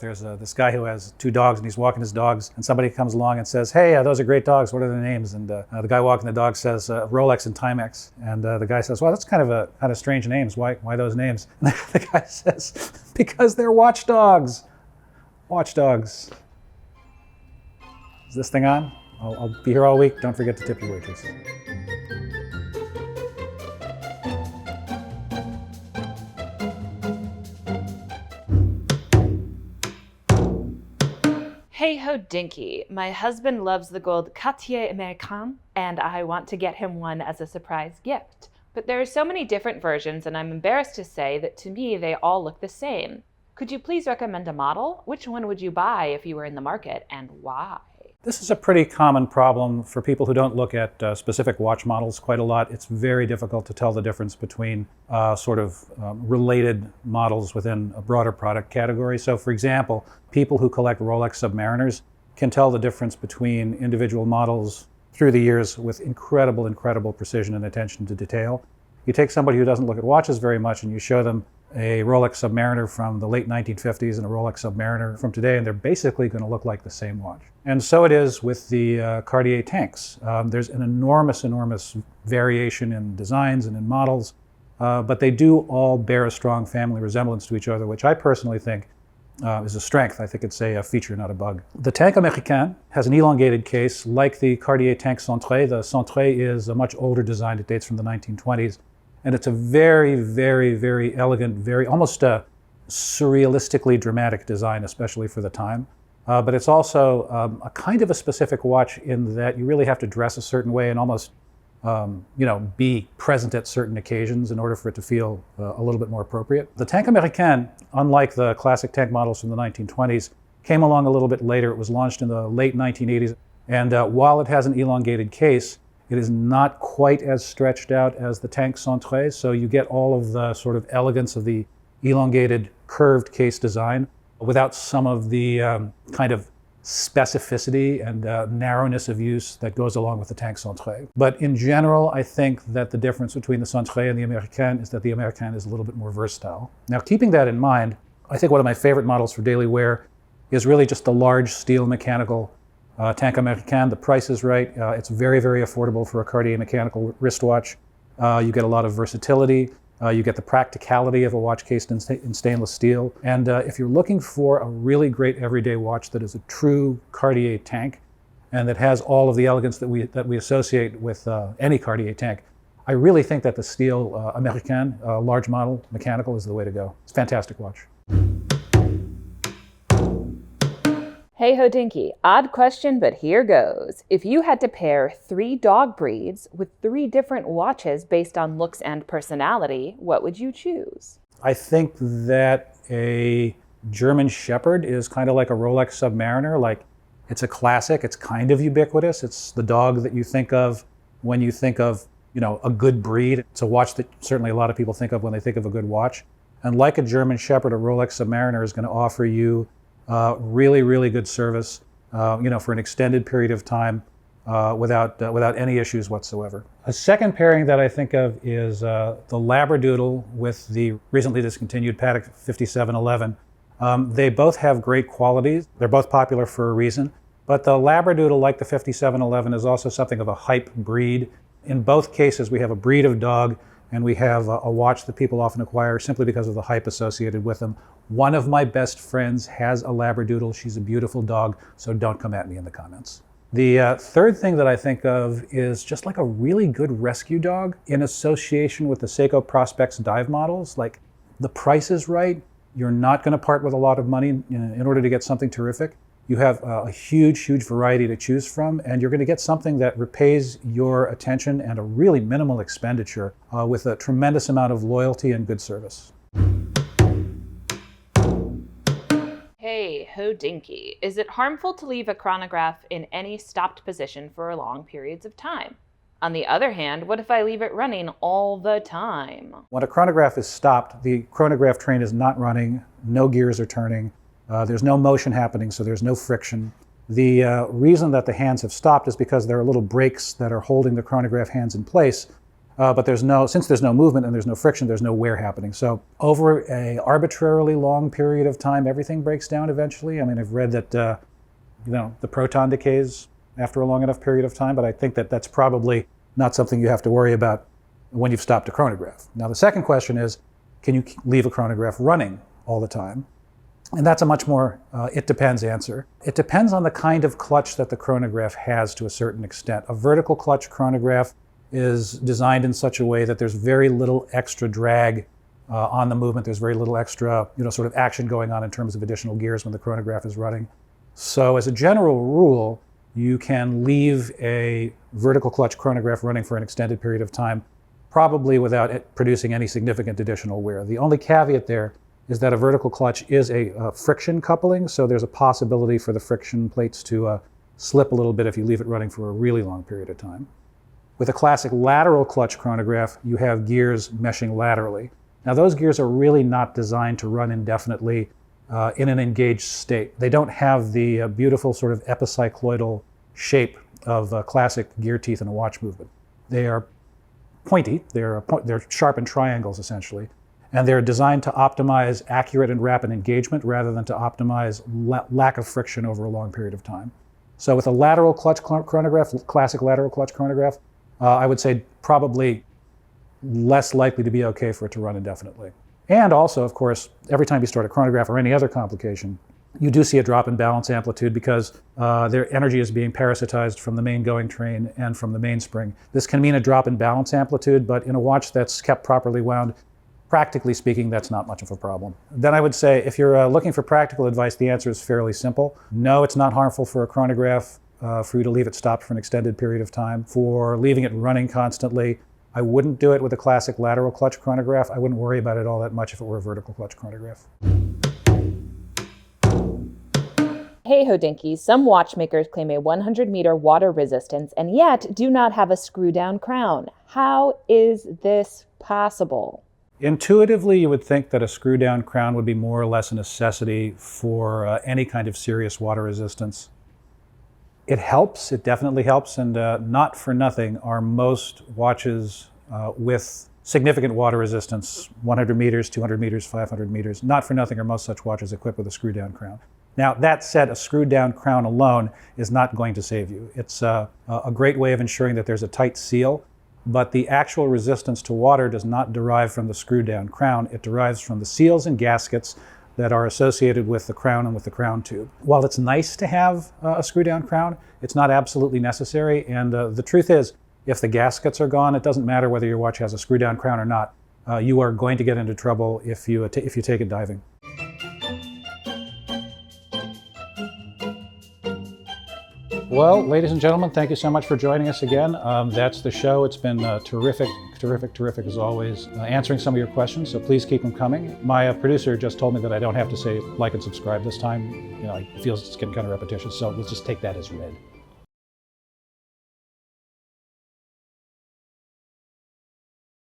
There's this guy who has two dogs, and he's walking his dogs, and somebody comes along and says, "Hey, those are great dogs. What are their names?" And the guy walking the dog says, "Rolex and Timex." And the guy says, "Well, that's kind of strange names. Why those names?" And the guy says, "Because they're watchdogs. Watchdogs." Is this thing on? I'll be here all week. Don't forget to tip your waitress. Hey Hodinkee, my husband loves the gold Cartier Américaine, and I want to get him one as a surprise gift. But there are so many different versions, and I'm embarrassed to say that to me they all look the same. Could you please recommend a model? Which one would you buy if you were in the market, and why? This is a pretty common problem for people who don't look at specific watch models quite a lot. It's very difficult to tell the difference between related models within a broader product category. So for example, people who collect Rolex Submariners can tell the difference between individual models through the years with incredible precision and attention to detail. You take somebody who doesn't look at watches very much and you show them a Rolex Submariner from the late 1950s and a Rolex Submariner from today, and they're basically going to look like the same watch. And so it is with the Cartier tanks. There's an enormous variation in designs and in models, but they do all bear a strong family resemblance to each other, which I personally think is a strength. I think it's a feature, not a bug. The Tank Américaine has an elongated case like the Cartier Tank Centré. The Centré is a much older design. It dates from the 1920s. And it's a very elegant, almost a surrealistically dramatic design, especially for the time. But it's also a kind of a specific watch in that you really have to dress a certain way and almost be present at certain occasions in order for it to feel a little bit more appropriate. The Tank Américaine, unlike the classic tank models from the 1920s, came along a little bit later. It was launched in the late 1980s. And while it has an elongated case, it is not quite as stretched out as the Tank Centré, so you get all of the sort of elegance of the elongated, curved case design without some of the kind of specificity and narrowness of use that goes along with the Tank Centré. But in general, I think that the difference between the Centré and the Américaine is that the Américaine is a little bit more versatile. Now, keeping that in mind, I think one of my favorite models for daily wear is really just the large steel mechanical Tank Américaine. The price is right. It's very affordable for a Cartier mechanical wristwatch. You get a lot of versatility. You get the practicality of a watch cased in stainless steel. And if you're looking for a really great everyday watch that is a true Cartier tank and that has all of the elegance that we associate with any Cartier tank, I really think that the steel Américaine, large model mechanical, is the way to go. It's a fantastic watch. Hey Hodinkee, odd question, but here goes. If you had to pair 3 dog breeds with 3 different watches based on looks and personality, what would you choose? I think that a German Shepherd is kind of like a Rolex Submariner. Like, it's a classic, it's kind of ubiquitous. It's the dog that you think of when you think of, a good breed. It's a watch that certainly a lot of people think of when they think of a good watch. And like a German Shepherd, a Rolex Submariner is going to offer you really good service, for an extended period of time without any issues whatsoever. A second pairing that I think of is the Labradoodle with the recently discontinued Patek 5711. They both have great qualities. They're both popular for a reason, but the Labradoodle, like the 5711, is also something of a hype breed. In both cases, we have a breed of dog and we have a watch that people often acquire simply because of the hype associated with them. One of my best friends has a Labradoodle. She's a beautiful dog, so don't come at me in the comments. The third thing that I think of is just like a really good rescue dog in association with the Seiko Prospex dive models. Like, the price is right. You're not going to part with a lot of money in order to get something terrific. You have a huge variety to choose from, and you're going to get something that repays your attention and a really minimal expenditure with a tremendous amount of loyalty and good service. Hey Hodinkee, is it harmful to leave a chronograph in any stopped position for long periods of time? On the other hand, what if I leave it running all the time? When a chronograph is stopped, the chronograph train is not running, no gears are turning, there's no motion happening, so there's no friction. The reason that the hands have stopped is because there are little brakes that are holding the chronograph hands in place but since there's no movement and there's no friction, there's no wear happening. So over a arbitrarily long period of time, everything breaks down eventually. I mean, I've read that the proton decays after a long enough period of time, but I think that that's probably not something you have to worry about when you've stopped a chronograph. Now, the second question is, can you leave a chronograph running all the time? And that's a much more it depends answer. It depends on the kind of clutch that the chronograph has to a certain extent. A vertical clutch chronograph is designed in such a way that there's very little extra drag on the movement. There's very little extra, sort of action going on in terms of additional gears when the chronograph is running. So as a general rule, you can leave a vertical clutch chronograph running for an extended period of time, probably without it producing any significant additional wear. The only caveat there is that a vertical clutch is a friction coupling, so there's a possibility for the friction plates to slip a little bit if you leave it running for a really long period of time. With a classic lateral clutch chronograph, you have gears meshing laterally. Now those gears are really not designed to run indefinitely in an engaged state. They don't have the beautiful sort of epicycloidal shape of classic gear teeth in a watch movement. They are pointy, they're sharpened triangles essentially, and they're designed to optimize accurate and rapid engagement rather than to optimize lack of friction over a long period of time. So with a lateral clutch chronograph, classic lateral clutch chronograph, I would say probably less likely to be okay for it to run indefinitely. And also, of course, every time you start a chronograph or any other complication, you do see a drop in balance amplitude because their energy is being parasitized from the main going train and from the mainspring. This can mean a drop in balance amplitude, but in a watch that's kept properly wound, practically speaking, that's not much of a problem. Then I would say, if you're looking for practical advice, the answer is fairly simple. No, it's not harmful for a chronograph for you to leave it stopped for an extended period of time. For leaving it running constantly, I wouldn't do it with a classic lateral clutch chronograph. I wouldn't worry about it all that much if it were a vertical clutch chronograph. Hey Hodinkee, some watchmakers claim a 100-meter water resistance and yet do not have a screw-down crown. How is this possible? Intuitively, you would think that a screw-down crown would be more or less a necessity for any kind of serious water resistance. It helps, it definitely helps, and not for nothing are most watches with significant water resistance, 100 meters, 200 meters, 500 meters, not for nothing are most such watches equipped with a screw-down crown. Now, that said, a screwed-down crown alone is not going to save you. It's a great way of ensuring that there's a tight seal, but the actual resistance to water does not derive from the screw-down crown. It derives from the seals and gaskets that are associated with the crown and with the crown tube. While it's nice to have a screw-down crown, it's not absolutely necessary, and the truth is, if the gaskets are gone, it doesn't matter whether your watch has a screw-down crown or not. You are going to get into trouble if you take it diving. Well, ladies and gentlemen, thank you so much for joining us again. That's the show. It's been terrific as always, answering some of your questions, so please keep them coming. My producer just told me that I don't have to say like and subscribe this time. It feels it's getting kind of repetitious, so let's just take that as read.